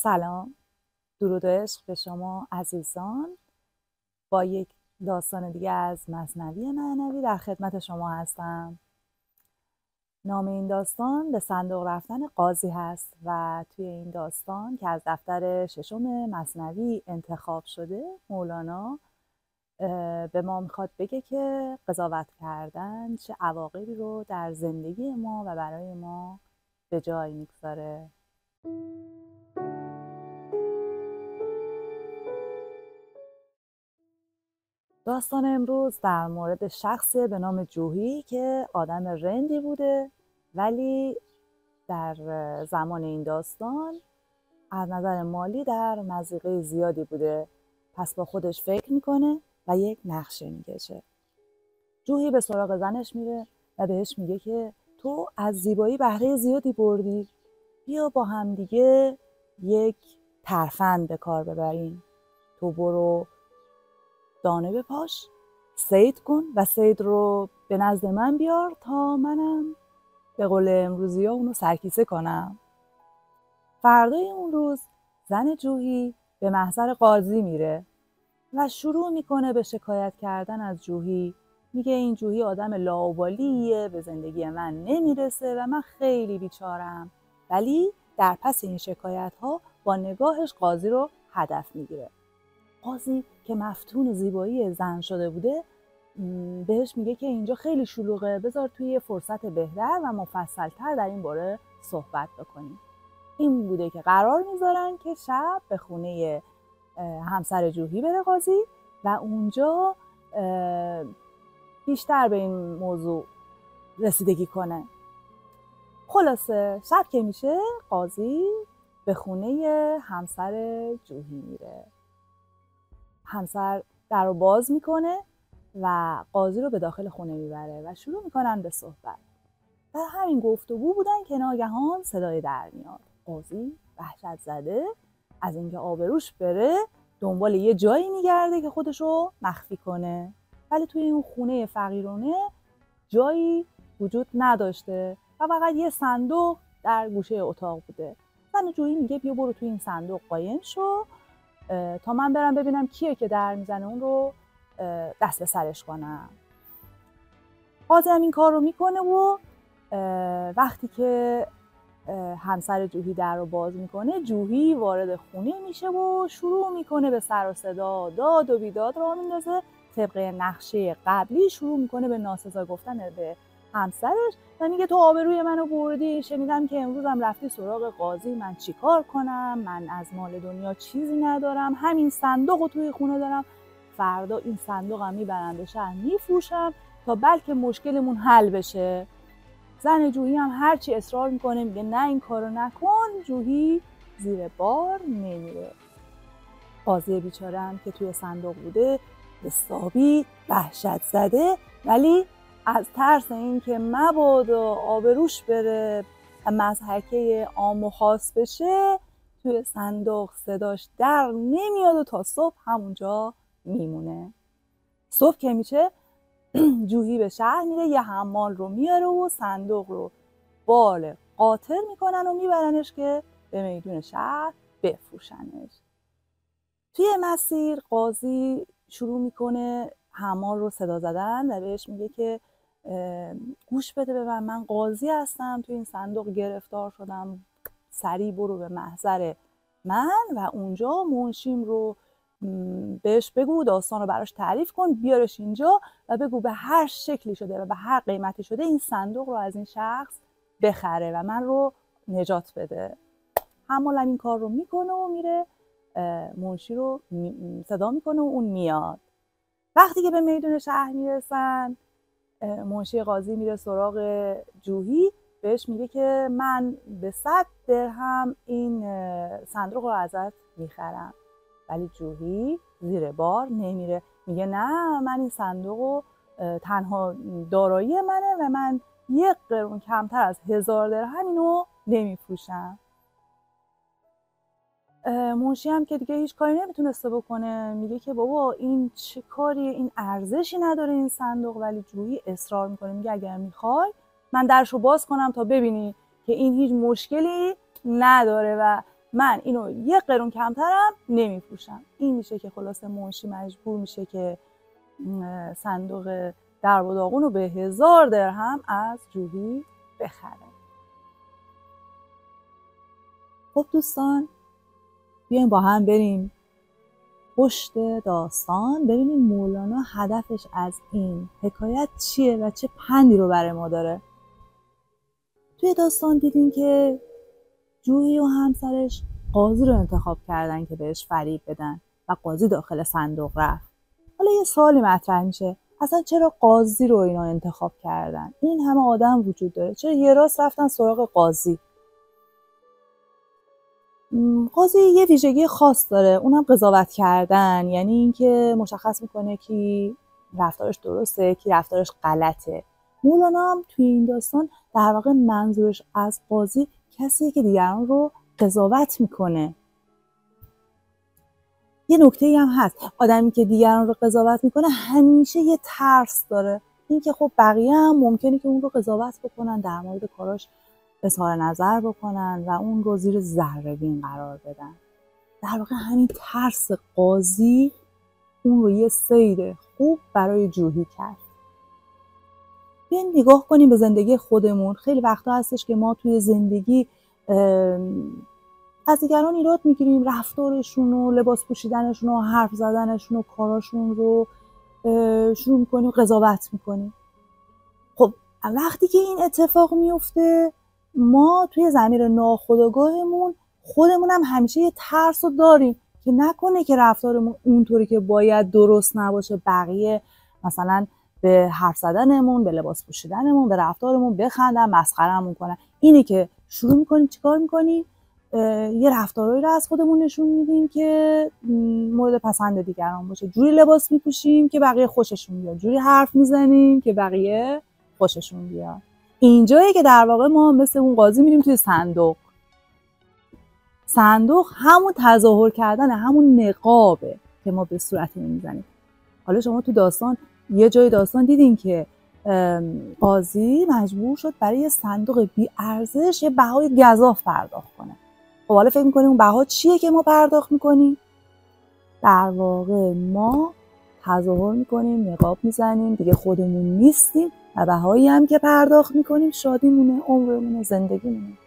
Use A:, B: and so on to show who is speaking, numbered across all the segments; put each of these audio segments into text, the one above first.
A: سلام، درود و عشق به شما عزیزان. با یک داستان دیگه از مثنوی معنوی در خدمت شما هستم. نام این داستان به صندوق رفتن قاضی هست و توی این داستان که از دفتر ششم مثنوی انتخاب شده، مولانا به ما میخواد بگه که قضاوت کردن چه عواقبی رو در زندگی ما و برای ما به جای میگذاره. داستان امروز در مورد شخصی به نام جوهی که آدم رندی بوده، ولی در زمان این داستان از نظر مالی در مضیقه زیادی بوده. پس با خودش فکر میکنه و یک نقشه میکشه. جوهی به سراغ زنش میره و بهش میگه که تو از زیبایی بهره زیادی بردی، بیا با هم دیگه یک ترفند به کار ببریم. تو برو دانه بپاش، صید کن و صید رو به نزد من بیار تا منم به قول امروزی ها اونو سرکیسه کنم. فردای اون روز زن جوهی به محضر قاضی میره و شروع میکنه به شکایت کردن از جوهی. میگه این جوهی آدم لاابالیه، به زندگی من نمیرسه و من خیلی بیچارم. ولی در پس این شکایت ها با نگاهش قاضی رو هدف میگیره. قاضی که مفتون زیبایی زن شده بوده بهش میگه که اینجا خیلی شلوغه، بذار توی یه فرصت بهتر و مفصل‌تر در این باره صحبت بکنیم. این بوده که قرار میذارن که شب به خونه همسر جوهی بره قاضی و اونجا بیشتر به این موضوع رسیدگی کنه. خلاصه شب که میشه قاضی به خونه همسر جوهی میره. همسر در رو باز میکنه و قاضی رو به داخل خونه میبره و شروع میکنن به صحبت. در همین گفتگو بودن که ناگهان صدای در میاد. قاضی وحشت زده از اینکه آبروش بره دنبال یه جایی میگرده که خودش رو مخفی کنه، ولی توی اون خونه فقیرانه جایی وجود نداشته و فقط یه صندوق در گوشه اتاق بوده. زن جویی میگه بیا برو توی این صندوق قایم شو تا من برم ببینم کیه که در میزنه، اون رو دست به سرش کنم. قاضی هم این کار رو میکنه و وقتی که همسر جوهی در رو باز میکنه، جوهی وارد خونه میشه و شروع میکنه به سر و صدا، داد و بیداد را میندازه. طبق نقشه قبلی شروع میکنه به ناسزا گفتن به همسرش و میگه تو آبروی منو بردی، شنیدم که امروز هم رفتی سراغ قاضی، من چیکار کنم؟ من از مال دنیا چیزی ندارم، همین صندوق رو توی خونه دارم، فردا این صندوق هم میبرم به شهر میفروشم تا بلکه مشکلمون حل بشه. زن جوهی هم هرچی اصرار میکنه میگه نه این کارو نکن، جوهی زیر بار نمیره. قاضی بیچاره هم که توی صندوق بوده حسابی وحشت زده، ولی از ترس این که مبادا آبروش بره و مضحکه عام و خاص بشه توی صندوق صداش در نمیاد و تا صبح همونجا میمونه. صبح که میشه جوهی به شهر میره، یه حمال رو میاره و صندوق رو بال قاطر میکنن و میبرنش که به میدون شهر بفروشنش. توی مسیر قاضی شروع میکنه حمال رو صدا زدن و بهش میگه که گوش بده به من قاضی هستم، توی این صندوق گرفتار شدم، سریع برو به محضر من و اونجا منشیم رو بهش بگو، داستان رو براش تعریف کن، بیارش اینجا و بگو به هر شکلی شده و به هر قیمتی شده این صندوق رو از این شخص بخره و من رو نجات بده. حمالم این کار رو میکنه و میره منشی رو صدا میکنه و اون میاد. وقتی که به میدون شهر میرسن، منشی قاضی میره سراغ جوهی، بهش میگه که من به 100 درهم این صندوق رو ازت میخرم. ولی جوهی زیر بار نمیره، میگه نه من این صندوق رو تنها دارایی منه و من 1 قرون کمتر از 1000 درهم اینو نمیفروشم. منشی هم که دیگه هیچ کاری نمیتونسته بکنه، میگه که بابا این چه کاریه، این ارزشی نداره این صندوق. ولی جوهی اصرار میکنه، میگه اگر میخوای من درشو باز کنم تا ببینی که این هیچ مشکلی نداره و من اینو 1 قرون کمترم نمیفروشم. این میشه که خلاصه منشی مجبور میشه که صندوق درب و داغون رو به 1000 درهم از جوهی بخره. خب دوستان، بیایم با هم بریم پشت داستان ببینیم مولانا هدفش از این حکایت چیه و چه پندی رو برای ما داره. توی داستان دیدیم که جوهی و همسرش قاضی رو انتخاب کردن که بهش فریب بدن و قاضی داخل صندوق رفت. حالا یه سوالی مطرح میشه، اصلا چرا قاضی رو اینا انتخاب کردن؟ این همه آدم وجود داره، چرا یه راست رفتن سراغ قاضی؟ قاضی یه ویژگی خاص داره، اونم قضاوت کردن، یعنی اینکه مشخص میکنه کی رفتارش درسته کی رفتارش غلطه. مولانا هم توی این داستان در واقع منظورش از قاضی کسیه که دیگران رو قضاوت میکنه. یه نکته‌ای هم هست، آدمی که دیگران رو قضاوت میکنه همیشه یه ترس داره، اینکه خب بقیه هم ممکنه که اون رو قضاوت بکنن، در مورد کاراش اظهار نظر بکنن و اون رو زیر ذره‌بین قرار بدن. در واقع همین ترس قاضی اون رو یه صید خوب برای جوهی کرد. بیاین نگاه کنیم به زندگی خودمون. خیلی وقتا هستش که ما توی زندگی از دیگران ایراد میگیریم، رفتارشون و لباس پوشیدنشون و حرف زدنشون و کاراشون رو شروع میکنیم قضاوت میکنیم. خب وقتی که این اتفاق میفته ما توی ضمیر ناخودآگاهمون خودمون هم همیشه یه ترس رو داریم که نکنه که رفتارمون اونطوری که باید درست نباشه، بقیه مثلا به حرف زدنمون، به لباس پوشیدنمون، به رفتارمون بخندن، مسخرهمون کنن. اینه که شروع میکنیم چیکار میکنیم؟ یه رفتارهایی رو از خودمون نشون میدیم که مورد پسند دیگران باشه. جوری لباس میپوشیم که بقیه خوششون بیاد، جوری حرف میزنیم که بقیه خوششون بیاد. اینجایی که در واقع ما مثل اون قاضی میریم توی صندوق. صندوق همون تظاهر کردن، همون نقابه که ما به صورت میزنیم. حالا شما تو داستان یه جای داستان دیدین که قاضی مجبور شد برای یه صندوق بی ارزش یه بهای گزاف پرداخت کنه. خب حالا فکر میکنیم اون بها چیه که ما پرداخت میکنیم؟ در واقع ما تظاهر میکنیم، نقاب میزنیم، دیگه خودمون نیستیم و بهایی هم که پرداخت میکنیم شادیمونه، عمرمونه، زندگیمونه.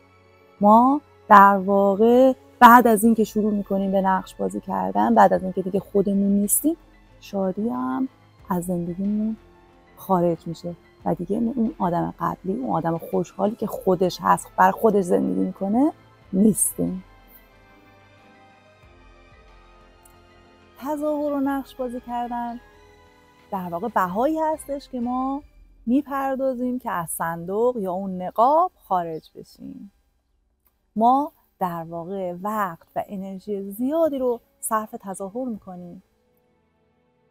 A: ما در واقع بعد از این که شروع میکنیم به نقش بازی کردن، بعد از این که دیگه خودمون نیستیم، شادی هم از زندگیمون خارج میشه و دیگه اون آدم قبلی، اون آدم خوشحالی که خودش هست، بر خودش زندگی میکنه نیستیم. تظاهر و نقش بازی کردن در واقع بهایی هستش که ما میپردازیم که از صندوق یا اون نقاب خارج بشیم. ما در واقع وقت و انرژی زیادی رو صرف تظاهر میکنیم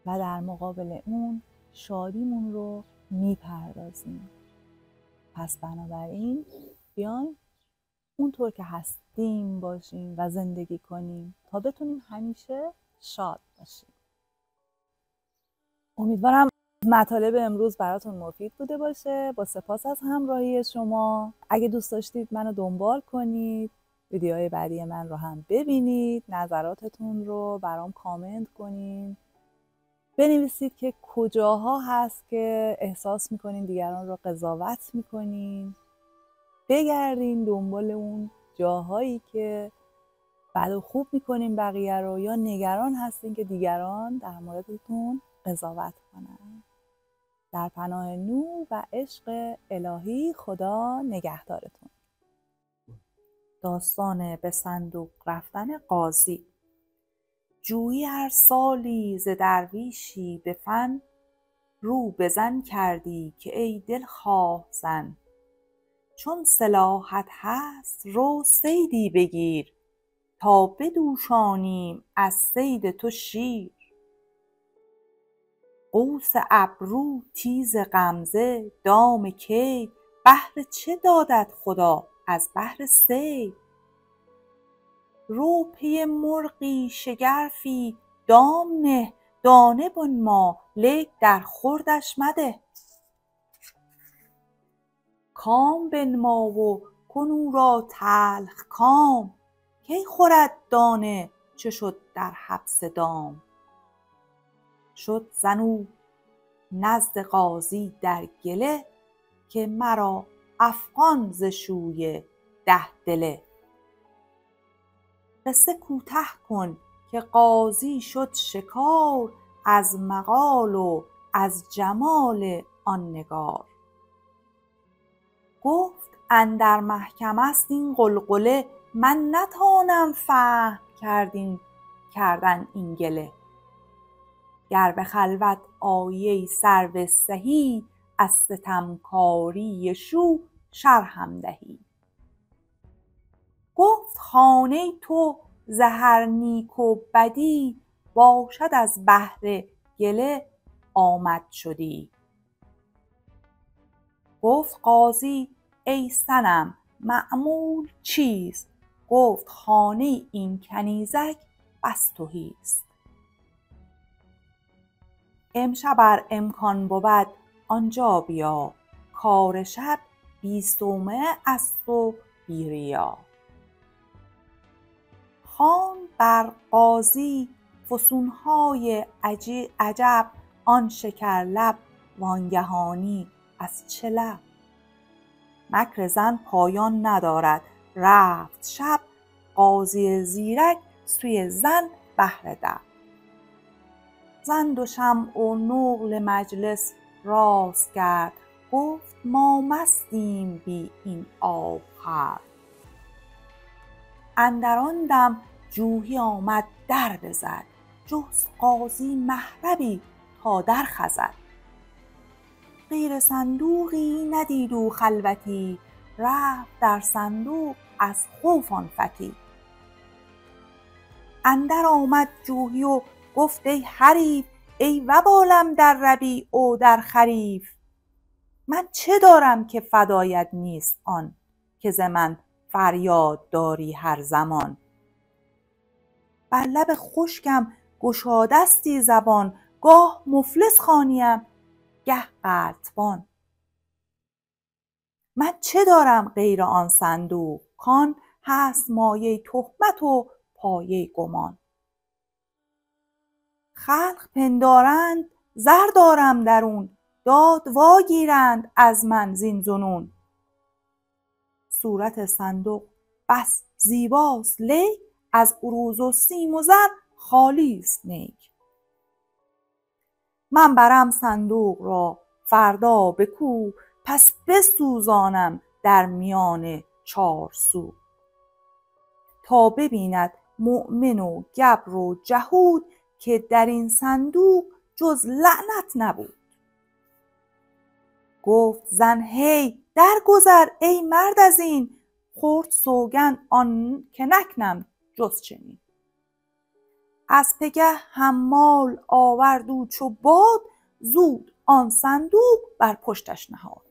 A: و در مقابل اون شادیمون رو میپردازیم. پس بنابراین بیاین اونطور که هستیم باشیم و زندگی کنیم تا بتونیم همیشه شاد باشیم. امیدوارم مطالب امروز براتون مفید بوده باشه. با سپاس از همراهی شما. اگه دوست داشتید منو دنبال کنید، ویدیوهای بعدی من رو هم ببینید، نظراتتون رو برام کامنت کنید، بنویسید که کجاها هست که احساس میکنین دیگران رو قضاوت میکنین، بگردین دنبال اون جاهایی که بد و خوب میکنین بقیه رو، یا نگران هستین که دیگران در موردتون قضاوت کنن. در پناه نور و عشق الهی خدا نگهدارتون. داستان به صندوق رفتن قاضی. جویی هر سالی ز درویشی به فن، رو بزن کردی که ای دلخواه زن. چون صلاحت هست رو صیدی بگیر، تا بدوشانیم از صید تو شیر. قوس ابرو تیز غمزه دام کی، بهر چه دادت خدا از بهر صید. رو پی مرغی شگرفی دام نه، دانه بنما لیک در خوردش مده. کام بنما و کن او را تلخ کام، کی خورد دانه چه شد در حبس دام. شد زن نزد قاضی در گله، که مرا افغان ز شوی 10 دله. قصه کوته کن که قاضی شد شکار، از مقال و از جمال آن نگار. گفت اندر محکمه است این غلغله، من نتانم فهم کردن این گله. گر به خلوت آیی ای سرو سهی، از ستمکاری شو شرحم دهی. گفت خانه تو ز هر نیک و بدی، باشد از بهر گله آمد شدی. گفت قاضی ای صنم مأمول چیست؟ گفت خانه این کنیزک بس تهیست. امشب ار امکان بود آنجا بیا، کار شب بی صومعه است و بی ریا. خواند بر قاضی فسونهای عجب، آن شکرلب وانگهانی از چه لب. مکر زن پایان ندارد رفت شب، قاضی زیرک سوی زن بهر دب. زن و شمع و نقل مجلس راست کرد، گفت ما مستیم بی این آبخورد. اندر آن دم جوحی آمد در بزد، جست قاضی مهربی تا در خزد. غیر صندوقی ندید او خلوتی، رفت در صندوق از خوف آن فتی. اندر آمد جوحی و گفت ای حریف، ای وبالم در ربیع و در خریف. من چه دارم که فدایت نیست آن، که ز من فریاد داری هر زمان. بر لب خشکم گشادستی زبان، گاه مفلس خوانیم گه قلتبان. من چه دارم غیر آن صندوق، کان هست مایه تهمت و پایه گمان. خلق پندارند زر دارم درون، داد واگیرند از من زین ظنون. صورت صندوق بس زیباست لیک، از عروض و سیم و زر خالی است نیک. من برم صندوق را فردا به کوه، پس بسوزانم در میان 4 سو. تا ببیند مؤمن و گبر و جهود، که در این صندوق جز لعنت نبود. گفت زن هی درگذر ای مرد از این، خورد سوگند آن که نکنم جز چنین. از پگه حمال آورد او چو باد، زود آن صندوق بر پشتش نهاد.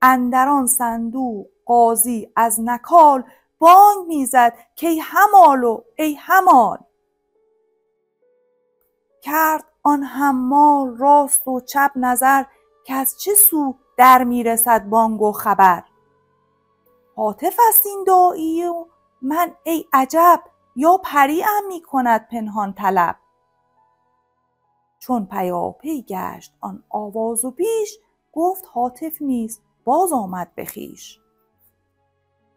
A: اندر آن صندوق قاضی از نکال، بانگ میزد کای حمال و ای حمال. کرد آن حمال راست و چپ نظر، کز چه سو در میرسد بانگ و خبر. هاتف است این داعیه و من ای عجب، یا پریم میکند پنهان طلب. چون پیاپی گشت آن آواز و بیش، گفت هاتف نیست باز آمد به خویش.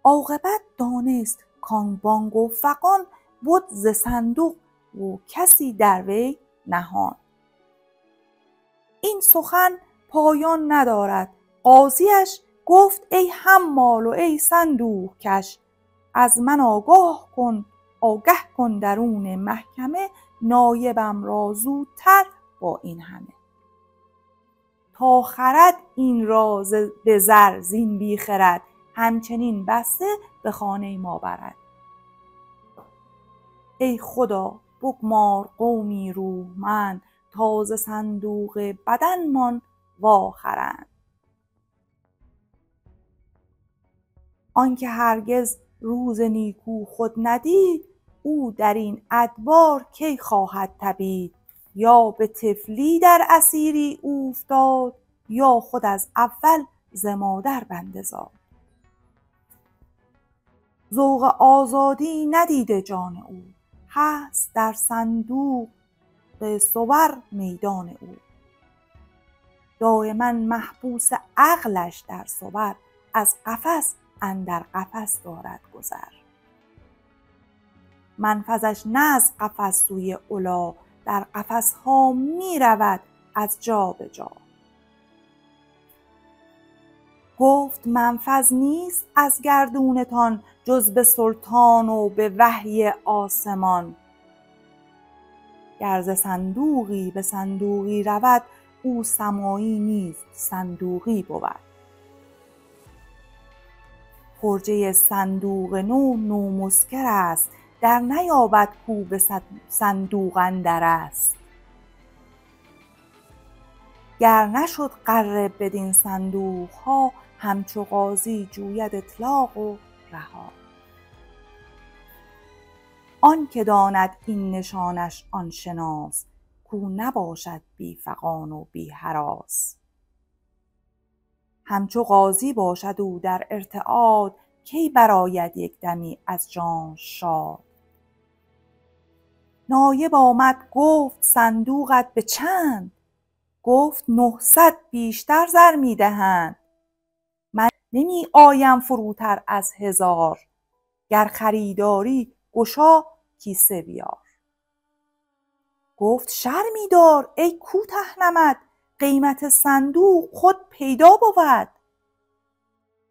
A: عاقبت دانست کان بانگ و فغان، بد ز صندوق و کسی در وی نهان. این سخن پایان ندارد، قاضیش گفت ای حمال و ای صندوق کش، از من آگه کن درون محکمه، نایبم را زودتر با این همه. تا خرد این راز به زر زین بی خرد، همچنین بسته به خانه ما برد. ای خدا بگمار قومی روحمند، تا ز صندوق بدنمان واخرند. آنکه هرگز روز نیکو خود ندید، او در این ادبار کی خواهد تبید. یا به طفلی در اسیری اوفتاد، یا خود از اول ز مادر بنده زاد. ذوق آزادی ندیده جان او، هست در صندوق صور میدان او. دایما محبوس عقلش در صور، از قفس اندر قفس دارد گذر. منفذش نه از قفس سوی علا، در قفس ها می رود از جا به جا. گفت منفذ نیست از گردونتان، جز به سلطان و به وحی آسمان. گر ز صندوقی به صندوقی رود، او سمایی نیست صندوقی بود. خرجه صندوق نو نومسکر است، در نیابد کو به صندوق اندر است. گر نشد غره بدین صندوق ها، همچو قاضی جوید اطلاق و رها. آن که داند این نشانش آن شناس، کو نباشد بی فغان و بی هراس. همچو قاضی باشد او در ارتعاد، کی برآید یک دمی از جانش شاد. نایب آمد گفت صندوقت به چند، گفت 900 بیشتر زر می دهند. من نمی آیم فروتر از 1000، گر خریداری گشا کیسه بیار. گفت شرمی دار ای کوته نمد، قیمت صندوق خود پیدا بود.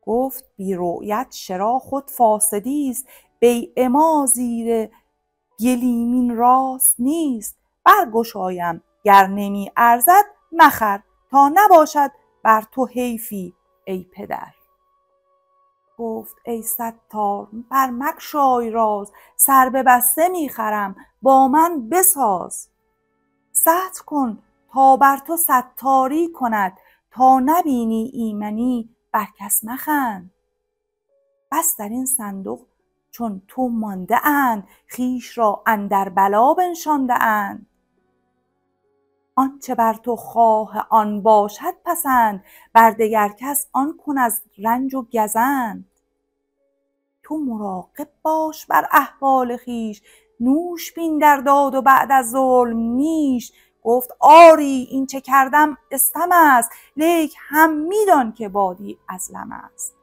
A: گفت بی رؤیت شرا خود فاسدی است، بیع ما زیر گلیمین راست نیست. برگشایم گر نمی ارزد مخر، تا نباشد بر تو حیفی ای پدر. گفت ای ستار بر مگشای راز، سر ببسته می خرم با من بساز. ستر کن تا بر تو ستاری کند، تا نبینی ایمنی بر کس مخند. بس در این صندوق چون تو مانده اند، خویش را اندر بلا بنشانده اند. آنچه بر تو خواه آن باشد پسند، بر دگر کس آن کن از رنج و گزند. تو مراقب باش بر احوال خویش، نوش بین در داد و بعد از ظلم نیش. گفت آری این چه کردم استم است، لیک هم می دان که بادی ازلم است.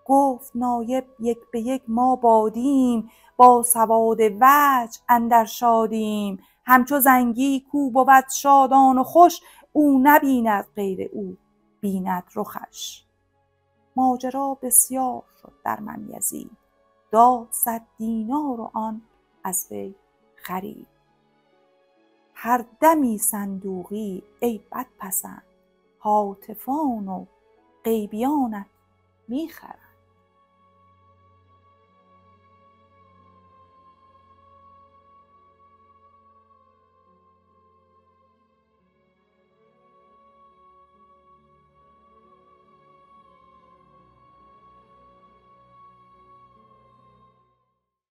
A: گفت نایب یک به یک ما بادیم، با سواد وجه اندر شادیم. همچو زنگی کو بود شادان و خوش، او نبیند غیر او بیند رخش. ماجرا بسیار شد در من یزید، داد 100 دینار و آن از وی خرید. هر دمی صندوقی ای بدپسند، هاتفان و غیبیانت می خرند.